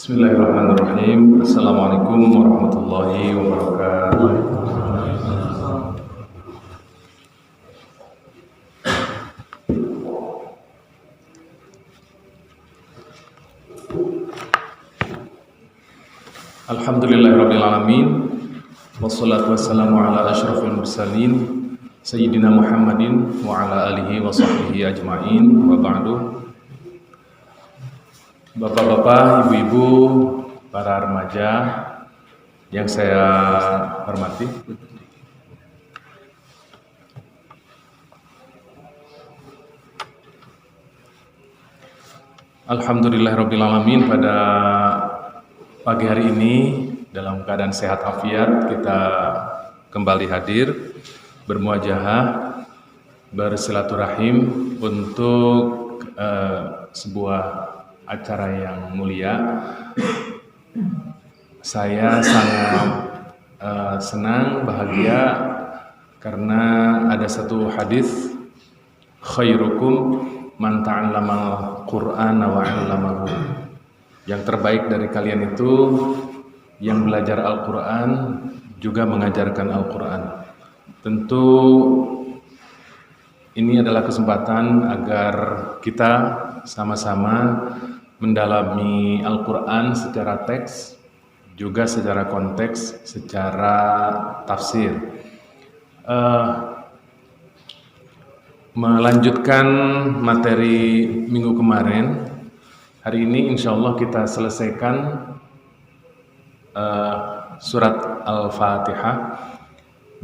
Bismillahirrahmanirrahim. Assalamualaikum warahmatullahi wabarakatuh. Alhamdulillahirabbil alamin. Wassalatu wassalamu ala asyrafil mursalin sayyidina Muhammadin wa ala alihi wa sahbihi ajmain. Wa ba'du. Bapak-bapak, ibu-ibu, para remaja yang saya hormati, alhamdulillahirabbil alamin, pada pagi hari ini dalam keadaan sehat afiat kita kembali hadir bermuajahah bersilaturahim untuk sebuah acara yang mulia. Saya sangat senang, bahagia karena ada satu hadis, khairukum man ta'allamal Qur'ana wa 'allamahu. Yang terbaik dari kalian itu yang belajar Al-Qur'an juga mengajarkan Al-Qur'an. Tentu ini adalah kesempatan agar kita sama-sama mendalami Al-Quran secara teks, juga secara konteks, secara tafsir. Melanjutkan materi minggu kemarin, hari ini insya Allah kita selesaikan surat Al-Fatihah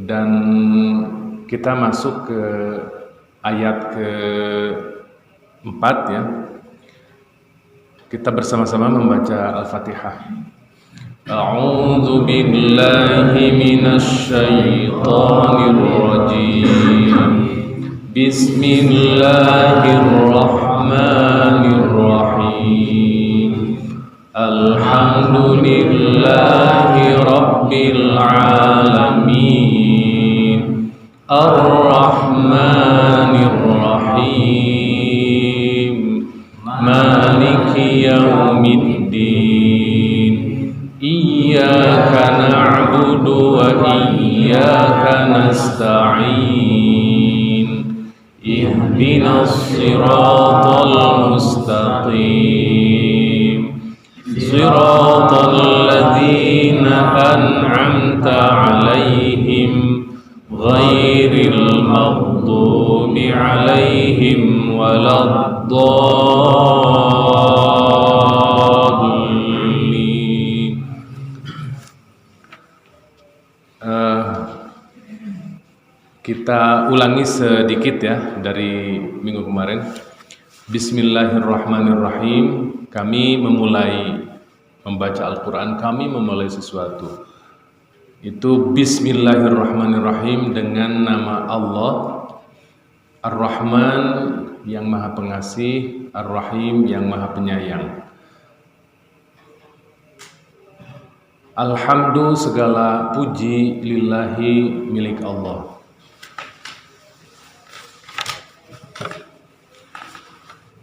dan kita masuk ke ayat ke-4 ya. Kita bersama-sama membaca Al-Fatihah. A'udzu billahi minasy syaithanir rajim. Bismillahirrahmanirrahim. Alhamdulillahi rabbil alamin. Ar-Rahmanir Rahim. Maliki yaumiddin. Iyyaka na'budu wa iyyaka nasta'in. Ihdinas siratal mustaqim. Siratal ladzina an'amta 'alaihim ghairil maghdubi 'alaihim waladdallin. Kita ulangi sedikit ya dari minggu kemarin. Bismillahirrahmanirrahim. Kami memulai membaca Al-Quran, kami memulai sesuatu. Itu Bismillahirrahmanirrahim dengan nama Allah, Ar-Rahman yang Maha Pengasih, Ar-Rahim yang Maha Penyayang. Alhamdulillah, segala puji lillahi, milik Allah.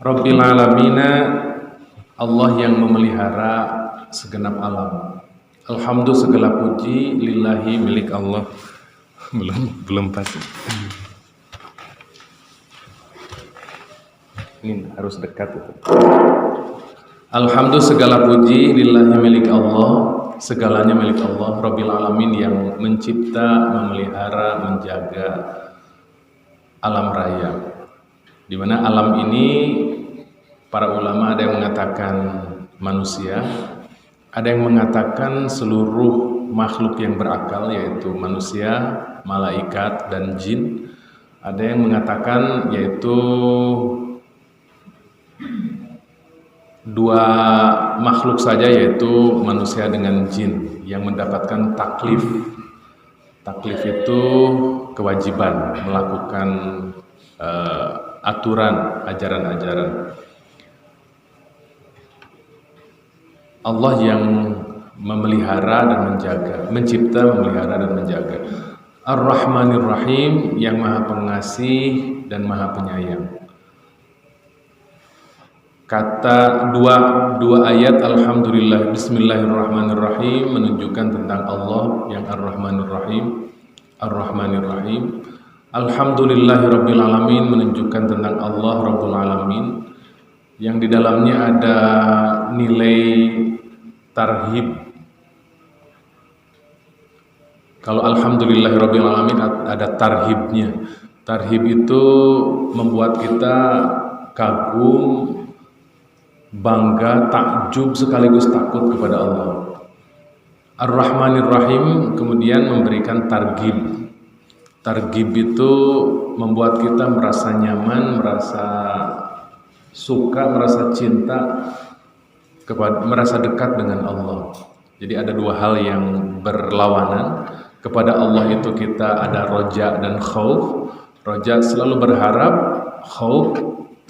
Rabbil alamina, Allah yang memelihara segenap alam. Alhamdulillah, segala puji lillahi, milik Allah. Belum pas. Ini harus dekat itu. Alhamdulillah, segala puji lillahi, milik Allah. Segalanya milik Allah, Rabbil alamin, yang mencipta, memelihara, menjaga alam raya. Di mana alam ini para ulama ada yang mengatakan manusia, ada yang mengatakan seluruh makhluk yang berakal, yaitu manusia, malaikat, dan jin. Ada yang mengatakan yaitu dua makhluk saja, yaitu manusia dengan jin yang mendapatkan taklif. Taklif itu kewajiban melakukan aturan, ajaran-ajaran. Allah yang memelihara dan menjaga, mencipta, memelihara dan menjaga. Ar-Rahmanir Rahim, yang Maha Pengasih dan Maha Penyayang. Kata dua ayat Alhamdulillah Bismillahirrahmanirrahim menunjukkan tentang Allah yang Ar-Rahmanir Rahim. Ar-Rahmanir Rahim. Alhamdulillahirabbil alamin menunjukkan tentang Allah Rabbul Alamin, yang di dalamnya ada nilai tarhib. Kalau Alhamdulillahirabbil alamin ada tarhibnya. Tarhib itu membuat kita kagum, bangga, takjub sekaligus takut kepada Allah. Ar-Rahmanir Rahim kemudian memberikan targhib. Targhib itu membuat kita merasa nyaman, merasa suka, merasa cinta, merasa dekat dengan Allah. Jadi ada dua hal yang berlawanan. Kepada Allah itu kita ada roja dan khauf. Roja selalu berharap, khauf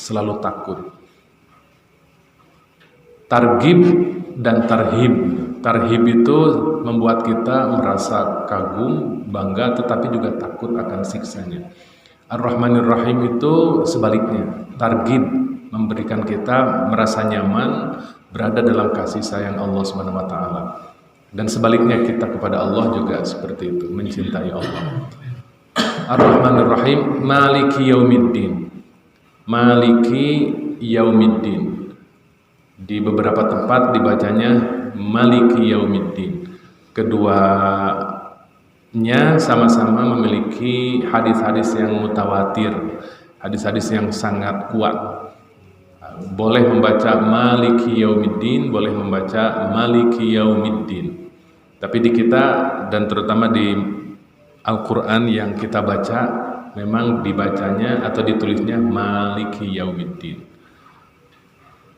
selalu takut. Targhib dan tarhib. Tarhib itu membuat kita merasa kagum, bangga, tetapi juga takut akan siksanya. Ar-Rahmanir Rahim itu sebaliknya. Targhib memberikan kita merasa nyaman, berada dalam kasih sayang Allah Subhanahu wa taala. Dan sebaliknya kita kepada Allah juga seperti itu, mencintai Allah. Ar-Rahmanir Rahim, Maliki Yaumiddin. Maliki Yaumiddin. Di beberapa tempat dibacanya Maliki Yaumiddin. Keduanya sama-sama memiliki hadis-hadis yang mutawatir, hadis-hadis yang sangat kuat. Boleh membaca Maliki Yaumiddin, boleh membaca Maliki Yaumiddin. Tapi di kita dan terutama di Al-Quran yang kita baca, memang dibacanya atau ditulisnya Maliki Yaumiddin.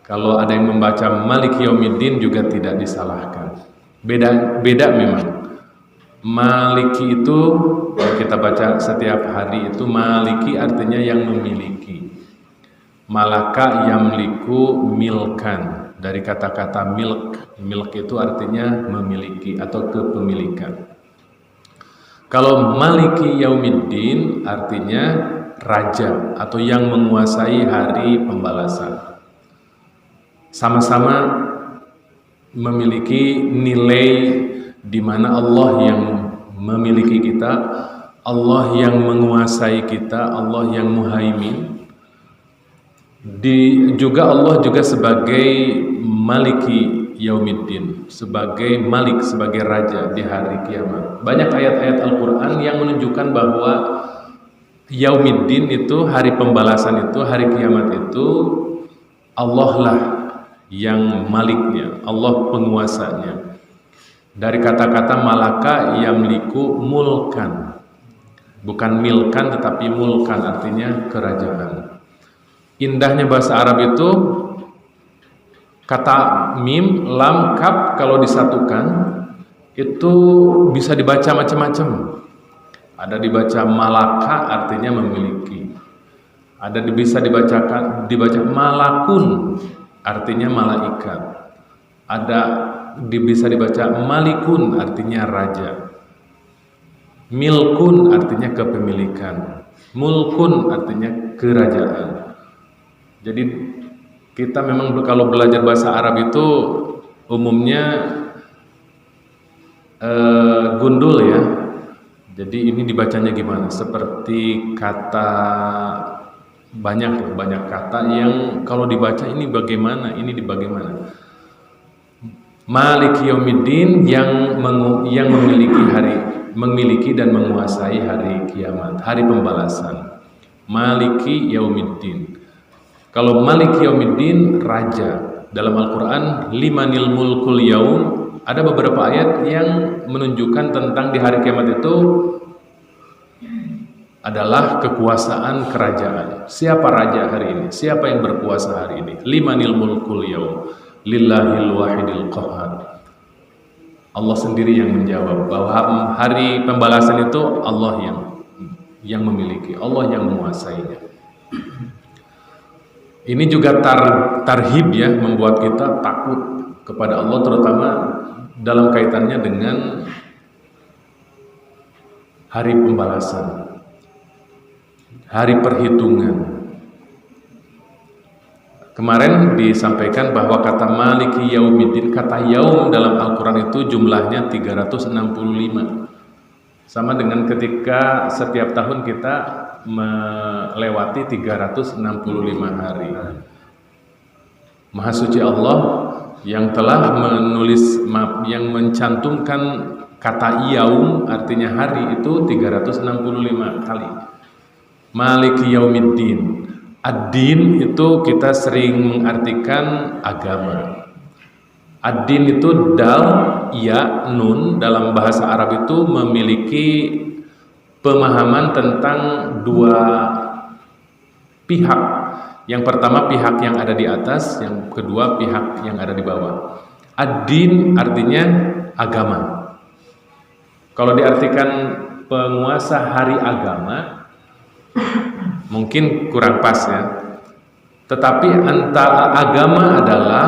Kalau ada yang membaca Maliki Yaumiddin juga tidak disalahkan. Beda memang. Maliki itu yang kita baca setiap hari itu, Maliki artinya yang memiliki. Malaka yamliku milkan, dari kata-kata milk. Milk itu artinya memiliki atau kepemilikan. Kalau Maliki Yaumiddin artinya raja atau yang menguasai hari pembalasan. Sama-sama memiliki nilai di mana Allah yang memiliki kita, Allah yang menguasai kita, Allah yang muhaimin. Juga Allah juga sebagai Maliki Yaumiddin, sebagai Malik, sebagai Raja di hari kiamat. Banyak ayat-ayat Al-Quran yang menunjukkan bahwa Yaumiddin itu, hari pembalasan itu, hari kiamat itu, Allah lah yang maliknya, Allah penguasanya. Dari kata-kata malaka yamliku mulkan, bukan milkan tetapi mulkan, artinya kerajaan. Indahnya bahasa Arab itu kata mim, lam, kaf kalau disatukan itu bisa dibaca macam-macam. Ada dibaca malaka artinya memiliki. Ada bisa dibaca malakun artinya malaikat. Ada bisa dibaca malikun artinya raja. Milkun artinya kepemilikan. Mulkun artinya kerajaan. Jadi kita memang kalau belajar bahasa Arab itu umumnya gundul ya. Jadi ini dibacanya gimana? Seperti kata banyak kata yang kalau dibaca ini bagaimana, ini bagaimana. Maliki Yaumiddin yang memiliki dan menguasai hari kiamat, hari pembalasan. Maliki Yaumiddin. Kalau Maliki Yaumiddin raja, dalam Al-Qur'an limanil mulkul yaum, ada beberapa ayat yang menunjukkan tentang di hari kiamat itu adalah kekuasaan kerajaan. Siapa raja hari ini? Siapa yang berkuasa hari ini? Limanil mulkul yaum, lillahil wahidil qahhar. Allah sendiri yang menjawab bahwa hari pembalasan itu Allah yang memiliki, Allah yang menguasainya. Ini juga tarhib ya, membuat kita takut kepada Allah, terutama dalam kaitannya dengan hari pembalasan, hari perhitungan. Kemarin disampaikan bahwa kata Maliki Yaumiddin, kata yaum dalam Al-Quran itu jumlahnya 365. Sama dengan ketika setiap tahun kita melewati 365 hari. Maha suci Allah yang telah yang mencantumkan kata yaum artinya hari itu 365 kali. Maliki Yaumiddin. Ad-din itu kita sering mengartikan agama. Ad-din itu dal, ya, nun dalam bahasa Arab itu memiliki pemahaman tentang dua pihak. Yang pertama pihak yang ada di atas, yang kedua pihak yang ada di bawah. Ad-din artinya agama. Kalau diartikan penguasa hari agama mungkin kurang pas ya. Tetapi antara agama adalah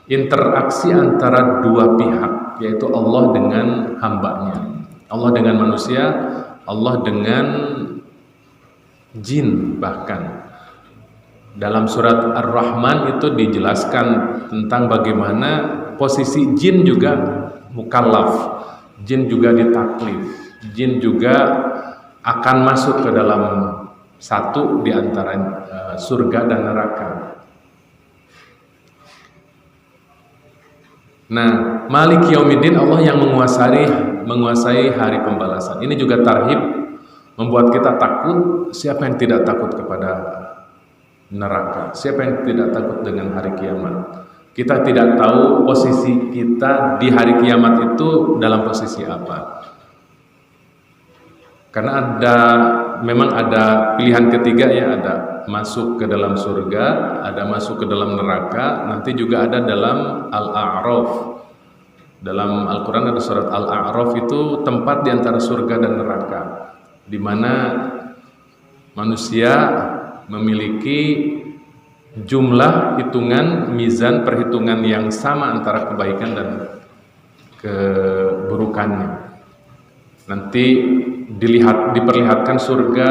interaksi antara dua pihak, yaitu Allah dengan hambanya, Allah dengan manusia, Allah dengan jin. Bahkan dalam surat Ar-Rahman itu dijelaskan tentang bagaimana posisi jin juga mukallaf, jin juga ditaklif, jin juga akan masuk ke dalam satu di antara surga dan neraka. Nah, Malik Yaumiddin, Allah yang menguasai hari pembalasan. Ini juga tarhib, membuat kita takut. Siapa yang tidak takut kepada neraka? Siapa yang tidak takut dengan hari kiamat? Kita tidak tahu posisi kita di hari kiamat itu dalam posisi apa. Karena memang ada pilihan ketiga ya, ada masuk ke dalam surga, ada masuk ke dalam neraka, nanti juga ada dalam Al-A'raf. Dalam Al-Quran ada surat Al-A'raf itu tempat di antara surga dan neraka, di mana manusia memiliki jumlah hitungan, mizan perhitungan yang sama antara kebaikan dan keburukannya. Nanti diperlihatkan surga,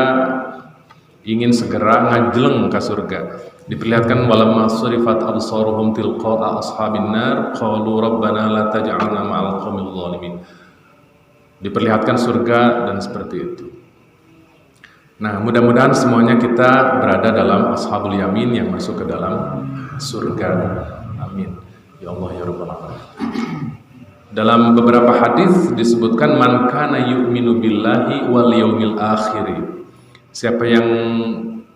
ingin segera ngajleng ke surga. Diperlihatkan walamma surifat absaruhum tilqa'a ashabin nar qalu rabbana la taj'alna ma'al qaumil zalimin. Diperlihatkan surga dan seperti itu. Nah, mudah-mudahan semuanya kita berada dalam ashabul yamin yang masuk ke dalam surga. Amin. Ya Allah ya Rabbal alamin. Dalam beberapa hadis disebutkan man kana yu'minu billahi wal yaumil akhir. Siapa yang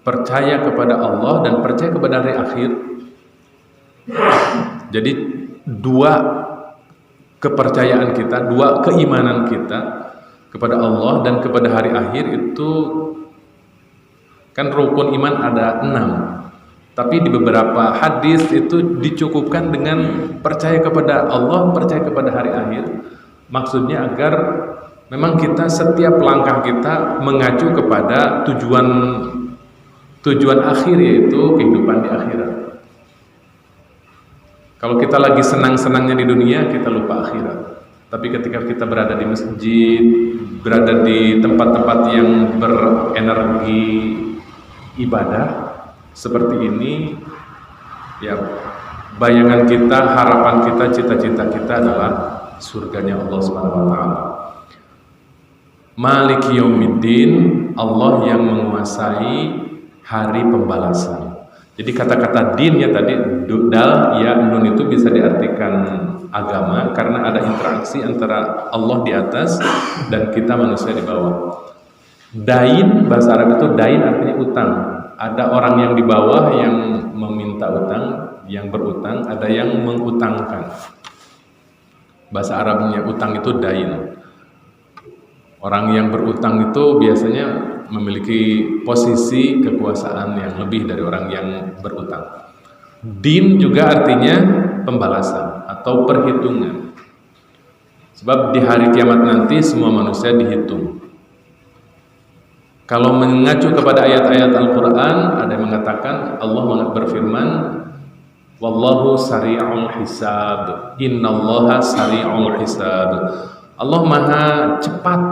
percaya kepada Allah dan percaya kepada hari akhir. Jadi dua kepercayaan kita, dua keimanan kita kepada Allah dan kepada hari akhir itu kan rukun iman ada 6. Tapi di beberapa hadis itu dicukupkan dengan percaya kepada Allah, percaya kepada hari akhir. Maksudnya agar memang kita setiap langkah kita mengacu kepada tujuan akhir, yaitu kehidupan di akhirat. Kalau kita lagi senang-senangnya di dunia, kita lupa akhirat. Tapi ketika kita berada di masjid, berada di tempat-tempat yang berenergi ibadah seperti ini, ya bayangan kita, harapan kita, cita-cita kita adalah surganya Allah Subhanahu wa taala. Maliki Yaumiddin, Allah yang menguasai hari pembalasan. Jadi kata-kata din ya tadi, dal, ya, nun itu bisa diartikan agama karena ada interaksi antara Allah di atas dan kita manusia di bawah. Dain, bahasa Arab itu dain artinya utang. Ada orang yang di bawah yang meminta utang, yang berutang, ada yang mengutangkan. Bahasa Arabnya utang itu dain. Orang yang berutang itu biasanya memiliki posisi kekuasaan yang lebih dari orang yang berutang. Din juga artinya pembalasan atau perhitungan. Sebab di hari kiamat nanti semua manusia dihitung. Kalau mengacu kepada ayat-ayat Al-Quran, ada yang mengatakan, Allah berfirman, Wallahu sari'ul hisab, innallaha sari'ul hisab. Allah maha cepat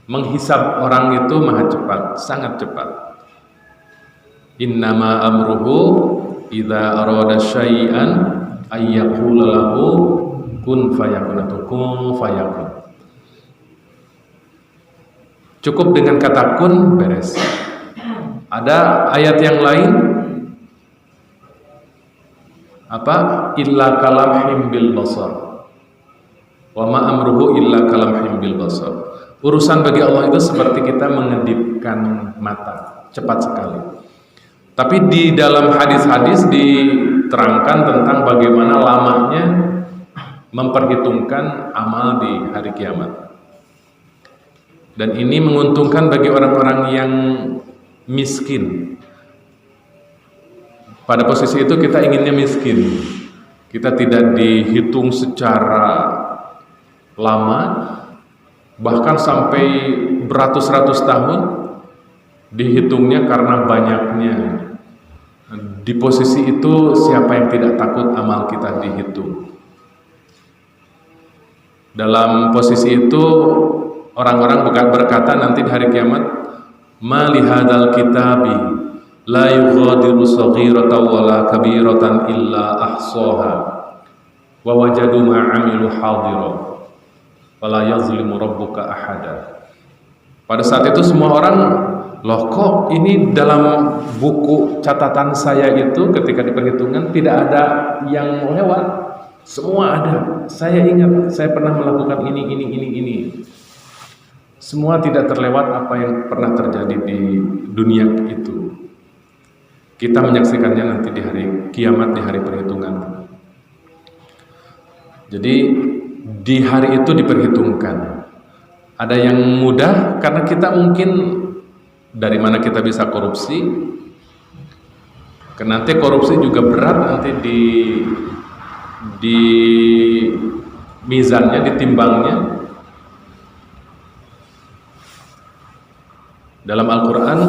menghisab orang, itu maha cepat, sangat cepat. Innama amruhu idza arada syai'an ay yaqula lahu kun fayakun atau kun fayakun. Cukup dengan kata kun beres. Ada ayat yang lain apa? Illa kalamhim bil basar. Wa ma amruhu illa kalamhim bil basar. Urusan bagi Allah itu seperti kita mengedipkan mata, cepat sekali. Tapi di dalam hadis-hadis diterangkan tentang bagaimana lamanya memperhitungkan amal di hari kiamat. Dan ini menguntungkan bagi orang-orang yang miskin. Pada posisi itu kita inginnya miskin. Kita tidak dihitung secara lama, bahkan sampai beratus-ratus tahun dihitungnya karena banyaknya. Di posisi itu siapa yang tidak takut amal kita dihitung? Dalam posisi itu orang-orang berkata nanti di hari kiamat, ma lihadzal kitabi la yughadiru saghiratan wala kabiratan illa ahsaha wa wajadu ma 'amilu hadira wala yazlimu rabbuka ahada. Pada saat itu semua orang, loh kok ini dalam buku catatan saya itu ketika diperhitungkan tidak ada yang lewat, semua ada. Saya ingat saya pernah melakukan ini. Semua tidak terlewat apa yang pernah terjadi di dunia itu. Kita menyaksikannya nanti di hari kiamat, di hari perhitungan. Jadi di hari itu diperhitungkan. Ada yang mudah karena kita mungkin dari mana kita bisa korupsi. Karena nanti korupsi juga berat nanti di mizannya, ditimbangnya. Dalam Al-Qur'an,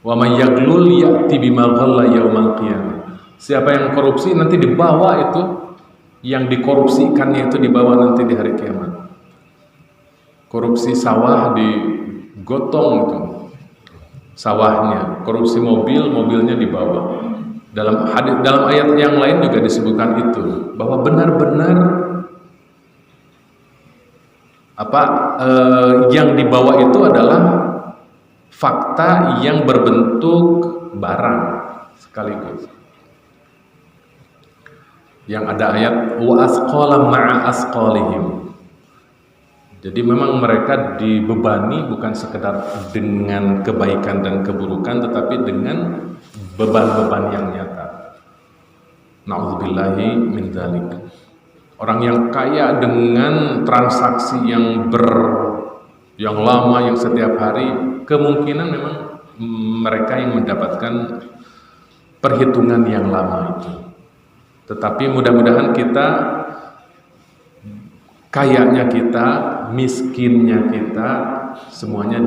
wa may yaglul ya'ti bima ghalla yaumal qiyamah. Siapa yang korupsi nanti dibawa itu, yang dikorupsikannya itu dibawa nanti di hari kiamat. Korupsi sawah digotong itu sawahnya, korupsi mobilnya dibawa. Dalam ayat yang lain juga disebutkan itu, bahwa benar-benar yang dibawa itu adalah fakta yang berbentuk barang sekaligus. Yang ada ayat wa asqala ma'a asqalihim. Jadi memang mereka dibebani bukan sekedar dengan kebaikan dan keburukan, tetapi dengan beban-beban yang nyata. Na'udzubillahi min dzalik. Orang yang kaya dengan transaksi yang lama, yang setiap hari, kemungkinan memang mereka yang mendapatkan perhitungan yang lama itu. Tetapi mudah-mudahan kita, kayanya kita, miskinnya kita, semuanya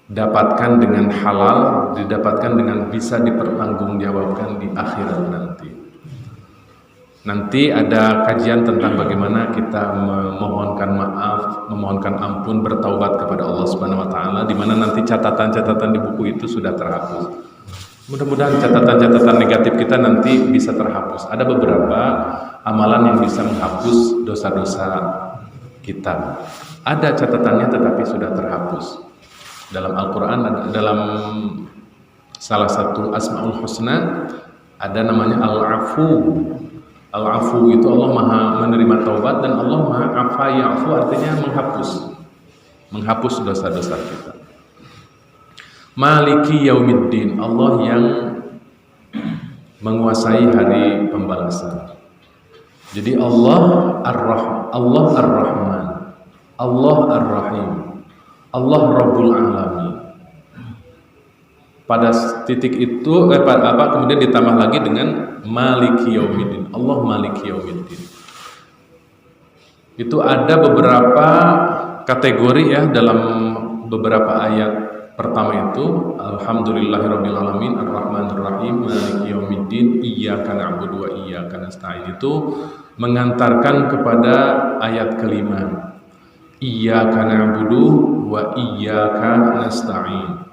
didapatkan dengan halal, didapatkan dengan bisa dipertanggungjawabkan di akhirat nanti. Nanti ada kajian tentang bagaimana kita memohonkan maaf, memohonkan ampun, bertaubat kepada Allah Subhanahu wa taala, di mana nanti catatan-catatan di buku itu sudah terhapus. Mudah-mudahan catatan-catatan negatif kita nanti bisa terhapus. Ada beberapa amalan yang bisa menghapus dosa-dosa kita. Ada catatannya tetapi sudah terhapus. Dalam Al-Qur'an, dalam salah satu Asmaul Husna ada namanya Al-Afu. Al-Afu itu Allah Maha menerima taubat, dan Allah Maha Afa Ya'fu artinya menghapus dosa-dosa kita. Maliki Yaumiddin, Allah yang menguasai hari pembalasan. Jadi Allah Ar-Rahman, Allah Ar-Rahman, Allah Ar-Rahim, Allah Rabbul Alamin. Pada titik itu kemudian ditambah lagi dengan Maliki Yaumiddin, Allah Maliki Yaumiddin. Itu ada beberapa kategori ya dalam beberapa ayat. Pertama itu Alhamdulillahirabbil alamin Ar-Rahmanir Rahim Maliki Yaumiddin Iyyaka na'budu wa iyyaka nasta'in, itu mengantarkan kepada ayat kelima Iyyaka na'budu wa iyyaka nasta'in.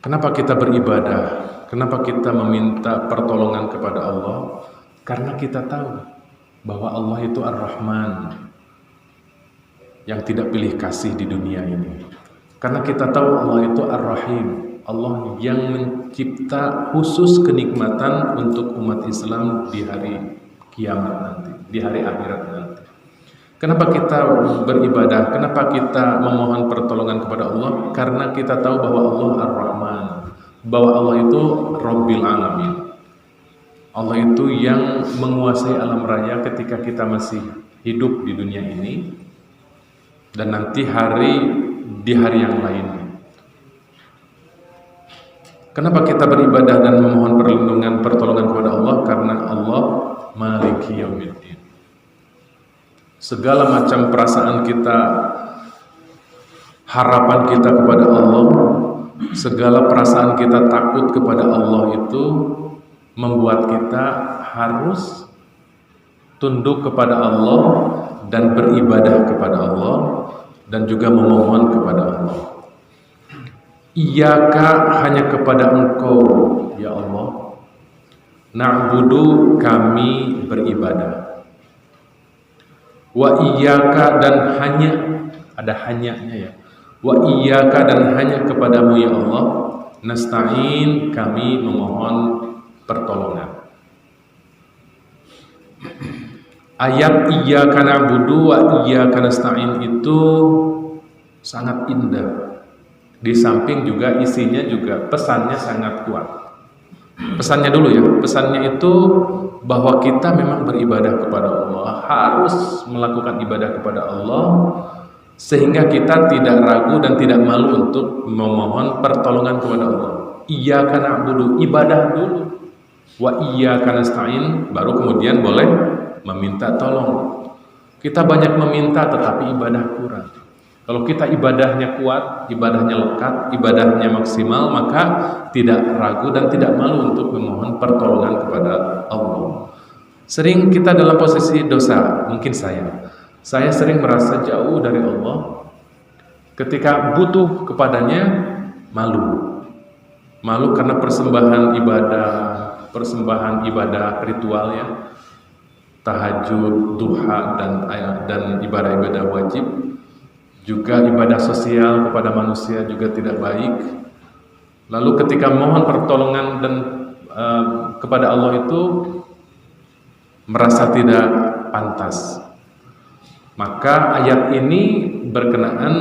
Kenapa kita beribadah? Kenapa kita meminta pertolongan kepada Allah? Karena kita tahu bahwa Allah itu Ar-Rahman, yang tidak pilih kasih di dunia ini. Karena kita tahu Allah itu Ar-Rahim, Allah yang mencipta khusus kenikmatan untuk umat Islam di hari kiamat nanti, di hari akhirat nanti. Kenapa kita beribadah? Kenapa kita memohon pertolongan kepada Allah? Karena kita tahu bahwa Allah Ar-Rahman, bahwa Allah itu Rabbil Alamin. Allah itu yang menguasai alam raya ketika kita masih hidup di dunia ini, dan nanti di hari yang lainnya. Kenapa kita beribadah dan memohon perlindungan, pertolongan kepada Allah? Karena Allah Maliki Yaumiddin. Segala macam perasaan kita, harapan kita kepada Allah, segala perasaan kita takut kepada Allah itu membuat kita harus tunduk kepada Allah dan beribadah kepada Allah dan juga memohon kepada Allah. Iyyaka, hanya kepada Engkau ya Allah, na'budu, kami beribadah. Wa iyyaka, dan hanya, ada hanyanya ya, wa iyyaka, dan hanya kepadamu ya Allah, nasta'in, kami memohon pertolongan. Ayat iyyaka na'budu wa iyyaka nasta'in itu sangat indah. Di samping juga isinya juga pesannya sangat kuat. Pesannya dulu ya, pesannya itu bahwa kita memang beribadah kepada Allah, harus melakukan ibadah kepada Allah, sehingga kita tidak ragu dan tidak malu untuk memohon pertolongan kepada Allah. Iyyaka na'budu, ibadah dulu. Wa iyyaka nasta'in, baru kemudian boleh meminta tolong. Kita banyak meminta tetapi ibadah kurang. Kalau kita ibadahnya kuat, ibadahnya lekat, ibadahnya maksimal, maka tidak ragu dan tidak malu untuk memohon pertolongan kepada Allah. Sering kita dalam posisi dosa, mungkin saya sering merasa jauh dari Allah. Ketika butuh kepadanya, malu karena persembahan ibadah ritual ya, tahajud, duha, dan ibadah-ibadah wajib, juga ibadah sosial kepada manusia juga tidak baik. Lalu ketika mohon pertolongan dan kepada Allah itu merasa tidak pantas. Maka ayat ini berkenaan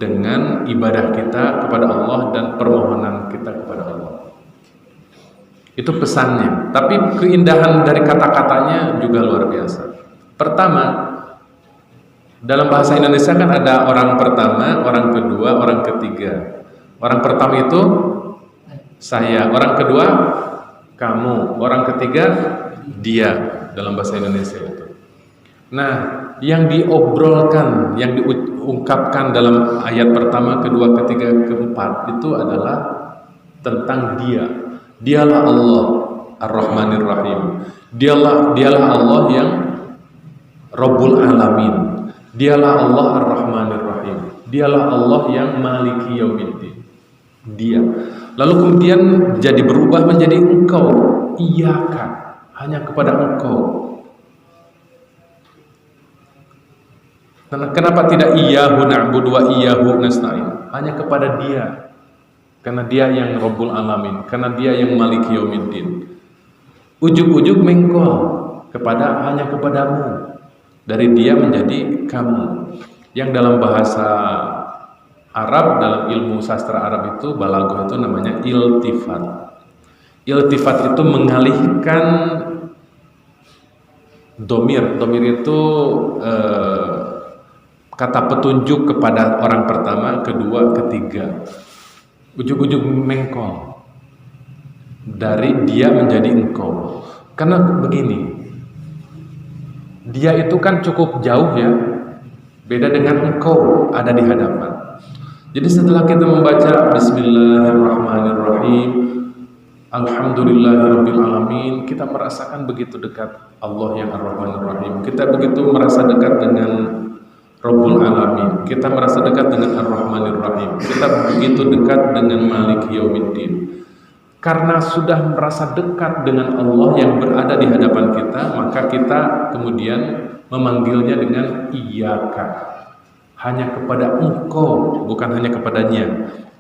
dengan ibadah kita kepada Allah dan permohonan kita kepada Allah. Itu pesannya. Tapi keindahan dari kata-katanya juga luar biasa. Pertama, dalam bahasa Indonesia kan ada orang pertama, orang kedua, orang ketiga. Orang pertama itu saya, orang kedua kamu, orang ketiga dia, dalam bahasa Indonesia itu. Nah, yang diobrolkan, yang diungkapkan dalam ayat pertama, kedua, ketiga, keempat itu adalah tentang dia. Dialah Allah Ar-Rahmanir Rahim. Dialah Allah yang Rabbul Alamin. Dialah Allah Ar-Rahmanir Rahim. Dialah Allah yang Maliki Yaumiddin. Dia. Lalu kemudian jadi berubah menjadi Engkau. Iyyaka, hanya kepada Engkau. Kenapa tidak iyyahu na'budu wa iyyahu nasta'in? Hanya kepada Dia. Karena Dia yang Rabbul Alamin, karena Dia yang Maliki Yaumiddin. Ujug-ujug mengkol hanya kepadamu. Dari dia menjadi kamu. Yang dalam bahasa Arab, dalam ilmu sastra Arab itu, balaghah itu namanya iltifat. Iltifat itu mengalihkan domir. Domir itu kata petunjuk kepada orang pertama, kedua, ketiga. Ujug-ujug mengkol. Dari dia menjadi engkau. Karena begini, dia itu kan cukup jauh ya, beda dengan engkau ada di hadapan. Jadi setelah kita membaca Bismillahirrahmanirrahim, Alhamdulillahirabbil alamin, kita merasakan begitu dekat Allah yang Ar-Rahmanir Rahim. Kita begitu merasa dekat dengan Rabbul Alamin. Kita merasa dekat dengan Ar-Rahmanir Rahim. Kita begitu dekat dengan Malik Yaumiddin. Karena sudah merasa dekat dengan Allah yang berada di hadapan kita, maka kita kemudian memanggilnya dengan Iyyaka. Hanya kepada Engkau, bukan hanya kepadanya.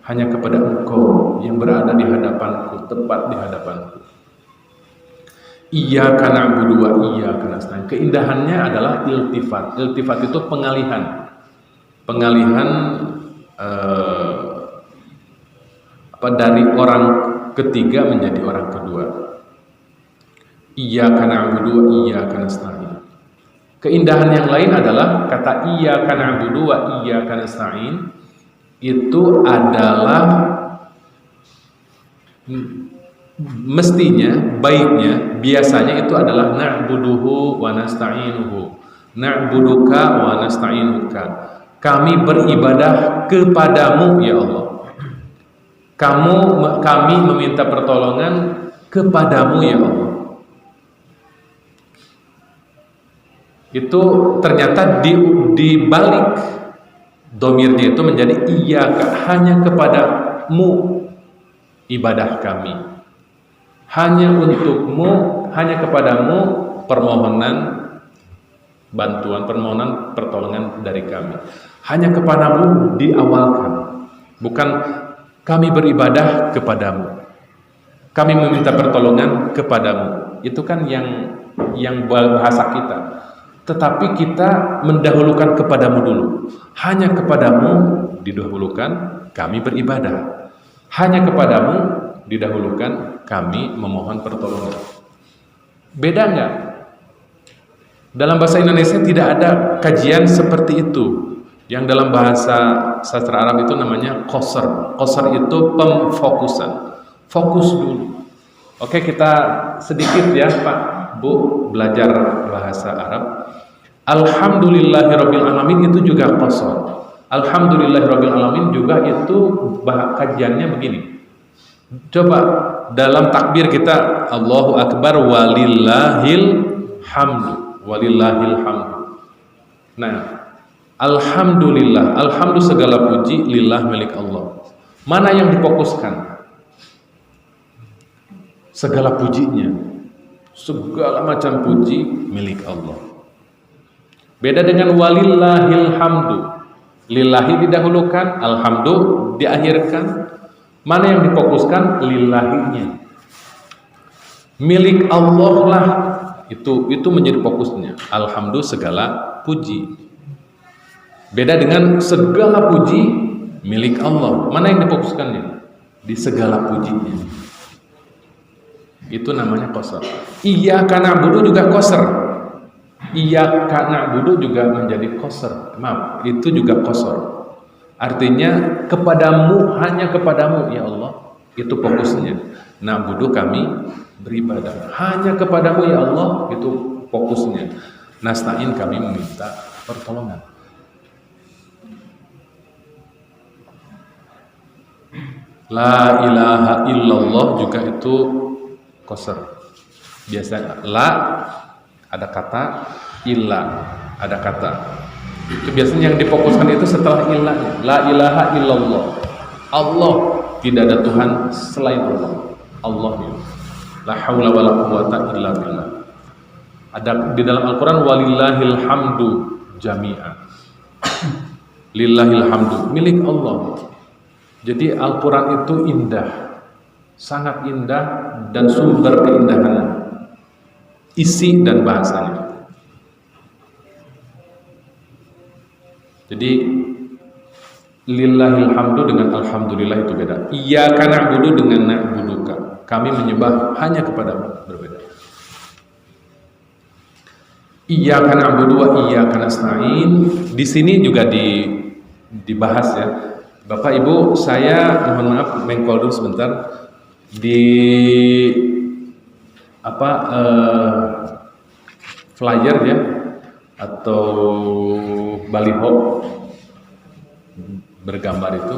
Hanya kepada Engkau yang berada di hadapanku, tepat di hadapanku. Iyyaka na'budu wa iyyaka nasta'in. Keindahannya adalah iltifat. Iltifat itu pengalihan. Pengalihan dari orang ketiga menjadi orang kedua. Iyyaka na'budu wa iyyaka nasta'in. Keindahan yang lain adalah kata iyyaka na'budu wa iyyaka nasta'in itu adalah mestinya, baiknya, biasanya itu adalah na'buduhu wa nasta'inuhu. Na'buduka wa nasta'inuka. Kami beribadah kepadamu ya Allah. Kami meminta pertolongan kepadamu ya Allah. Itu ternyata di balik domirnya itu menjadi iyyaka, hanya kepadamu ibadah kami. Hanya untukmu, hanya kepadamu permohonan bantuan, permohonan pertolongan dari kami. Hanya kepadamu diawalkan, bukan kami beribadah kepadamu, kami meminta pertolongan kepadamu. Itu kan yang bahasa kita. Tetapi kita mendahulukan kepadamu dulu. Hanya kepadamu didahulukan kami beribadah. Hanya kepadamu didahulukan kami memohon pertolongan. Beda enggak? Dalam bahasa Indonesia tidak ada kajian seperti itu. Yang dalam bahasa sastra Arab itu namanya qasr. Qasr itu pemfokusan. Fokus dulu. Oke, kita sedikit ya Pak Bu belajar bahasa Arab. Alhamdulillahirabbil alamin itu juga qasr. Alhamdulillahirabbil alamin juga itu kajiannya begini. Coba dalam takbir kita Allahu Akbar walillahil hamdu. Walillahil hamdu. Nah, alhamdulillah, alhamdulillah segala puji lillah milik Allah. Mana yang difokuskan? Segala pujinya, segala macam puji milik Allah. Beda dengan walillahil hamdu. Lillahi didahulukan, alhamdu diakhirkan. Mana yang difokuskan? Lillahinya. Milik Allah lah itu menjadi fokusnya. Alhamdu segala puji. Beda dengan segala puji milik Allah. Mana yang difokuskannya? Di segala pujinya. Itu namanya qasr. Iyyaka na'budu juga qasr. Iyyaka na'budu juga menjadi qasr. Maaf, itu juga qasr. Artinya kepadamu, hanya kepadamu ya Allah. Itu fokusnya. Na'budu kami beribadah. Hanya kepadamu ya Allah, itu fokusnya. Nasta'in kami meminta pertolongan. La ilaha illallah juga itu qasr. Biasanya la ada kata, illa ada kata. Itu biasanya yang difokuskan itu setelah illahnya. La ilaha illallah. Allah, tidak ada Tuhan selain Allah. Allah ya. La haula wala quwata illa billah. Ada di dalam Al-Qur'an walillahil hamdu jami'an. Lillahil hamdu, milik Allah. Jadi Al-Qur'an itu indah. Sangat indah dan sumber keindahan isi dan bahasanya. Jadi lillahil hamdu dengan alhamdulillah itu beda. Iyyaka na'budu dengan na'buduka. Kami menyembah hanya kepadamu, berbeda. Iyyaka na'budu wa iyyaka nasta'in. Di sini juga dibahas ya. Bapak Ibu, saya mohon maaf mengcall dulu sebentar. Di flyer ya atau baliho bergambar itu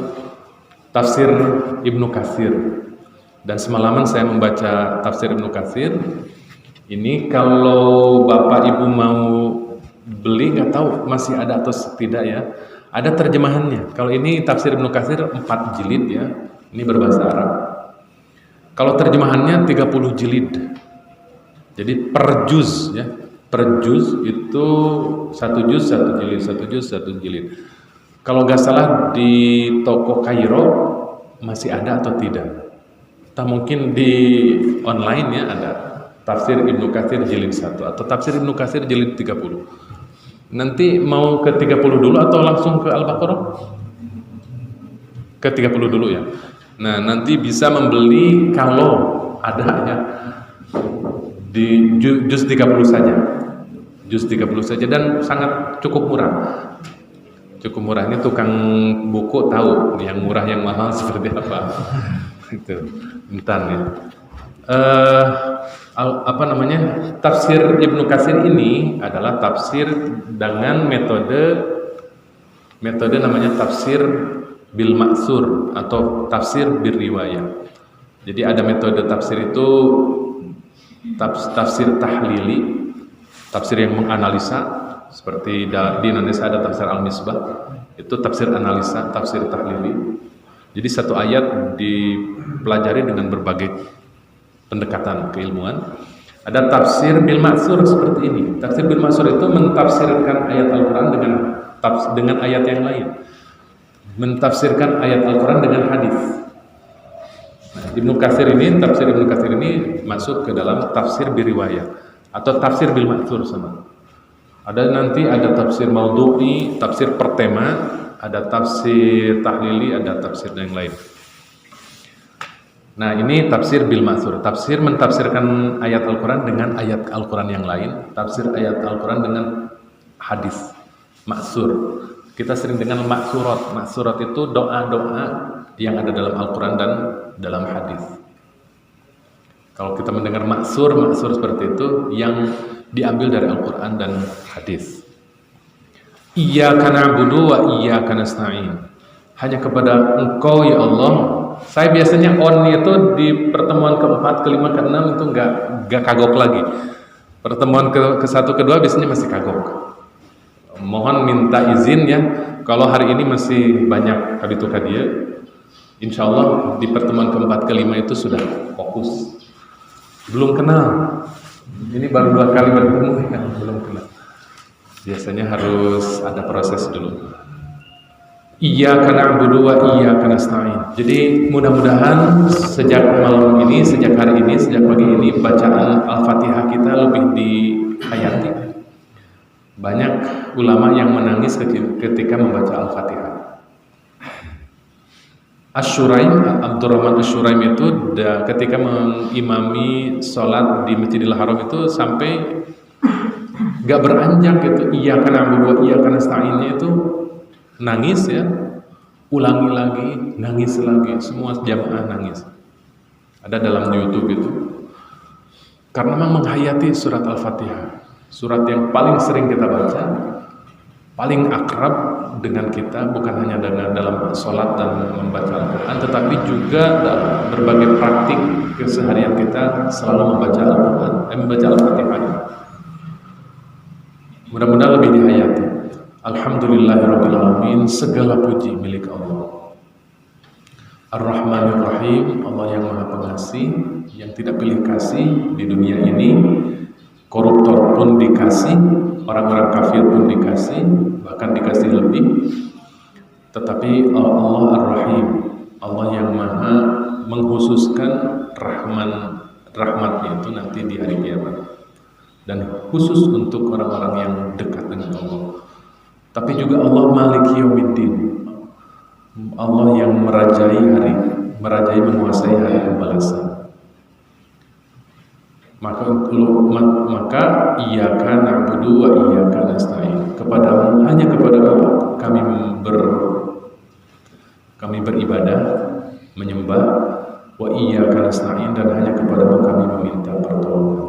tafsir Ibnu Katsir, dan semalaman saya membaca tafsir Ibnu Katsir ini. Kalau Bapak Ibu mau beli, nggak tahu masih ada atau tidak ya. Ada terjemahannya. Kalau ini tafsir Ibnu Katsir 4 jilid ya. Ini berbahasa Arab. Kalau terjemahannya 30 jilid. Jadi per juz ya. Per juz itu 1 juz 1 jilid, 1 juz 1 jilid. Kalau nggak salah di toko Kairo masih ada atau tidak. Entah mungkin di online ya ada. Tafsir Ibnu Katsir jilid 1 atau tafsir Ibnu Katsir jilid 30. Nanti mau ke 30 dulu atau langsung ke Al-Baqarah? Ke 30 dulu ya. Nah, nanti bisa membeli kalau ada ya di juz 30 saja. Juz 30 saja dan sangat cukup murah. Cukup murah, ini tukang buku tahu yang murah yang mahal seperti apa. Itu. Bentar ya. Tafsir Ibnu Katsir ini adalah tafsir dengan metode namanya tafsir bil ma'tsur atau tafsir bil riwayah. Jadi ada metode tafsir itu tafsir tahlili, tafsir yang menganalisa, seperti di Indonesia ada tafsir Al-Misbah, itu tafsir analisa, tafsir tahlili. Jadi satu ayat dipelajari dengan berbagai pendekatan keilmuan. Ada tafsir bil ma'tsur seperti ini. Tafsir bil ma'tsur itu mentafsirkan ayat Al-Qur'an dengan ayat yang lain. Mentafsirkan ayat Al-Qur'an dengan hadis. Nah, tafsir Ibnu Katsir ini masuk ke dalam tafsir bil riwayah atau tafsir bil ma'tsur sama. Ada tafsir maudhu'i, tafsir per tema, ada tafsir tahlili, ada tafsir yang lain. Nah, ini tafsir bil ma'tsur. Tafsir mentafsirkan ayat Al-Qur'an dengan ayat Al-Qur'an yang lain, tafsir ayat Al-Qur'an dengan hadis. Ma'tsur. Kita sering dengan ma'tsurat. Ma'tsurat itu doa-doa yang ada dalam Al-Qur'an dan dalam hadis. Kalau kita mendengar ma'tsur seperti itu yang diambil dari Al-Qur'an dan hadis. Iyyaka na'budu wa iyyaka nasta'in. Hanya kepada Engkau ya Allah. Saya biasanya on itu di pertemuan keempat, kelima, keenam itu nggak kagok lagi. Pertemuan ke satu, kedua biasanya masih kagok. Mohon minta izin ya, kalau hari ini masih banyak habitu kadia, insya Allah di pertemuan keempat, kelima itu sudah fokus. Belum kenal, ini baru 2 kali bertemu ya, belum kenal. Biasanya harus ada proses dulu. Iyyaka na'budu wa iyyaka nasta'in. Jadi mudah-mudahan sejak malam ini, sejak hari ini, sejak pagi ini bacaan Al-Fatihah kita lebih dihayati. Banyak ulama yang menangis ketika membaca Al-Fatihah. Asy-Syuraim, Abdurrahman Asy-Syuraim itu ketika mengimami sholat di Masjidil Haram itu sampai gak beranjak gitu. Iyyaka na'budu wa iyyaka nasta'in itu nangis ya, ulangi lagi, nangis lagi, semua jamaah nangis. Ada dalam YouTube itu. Karena memang menghayati surat Al-Fatihah, surat yang paling sering kita baca, paling akrab dengan kita, bukan hanya dalam sholat dan membaca Al-Quran, tetapi juga dalam berbagai praktik keseharian kita selalu membaca Al-Quran, membaca Al-Fatihah. Mudah-mudahan lebih dihayati. Alhamdulillahirrabbilalamin, segala puji milik Allah. Ar-Rahmanir Rahim, Allah yang Maha Pengasih, yang tidak pilih kasih di dunia ini. Koruptor pun dikasih, orang-orang kafir pun dikasih, bahkan dikasih lebih. Tetapi Allah Ar-Rahim, Allah yang Maha mengkhususkan rahmatnya itu nanti di hari kiamat. Dan khusus untuk orang-orang yang dekat dengan Allah. Tapi juga Allah Maliki Yaumiddin, Allah yang merajai menguasai hari pembalasan. Maka iyyaka na'budu wa iyyaka nasta'in. Hanya kepadamu kami beribadah, menyembah, wa iyyaka nasta'in, dan hanya kepadamu kami meminta pertolongan.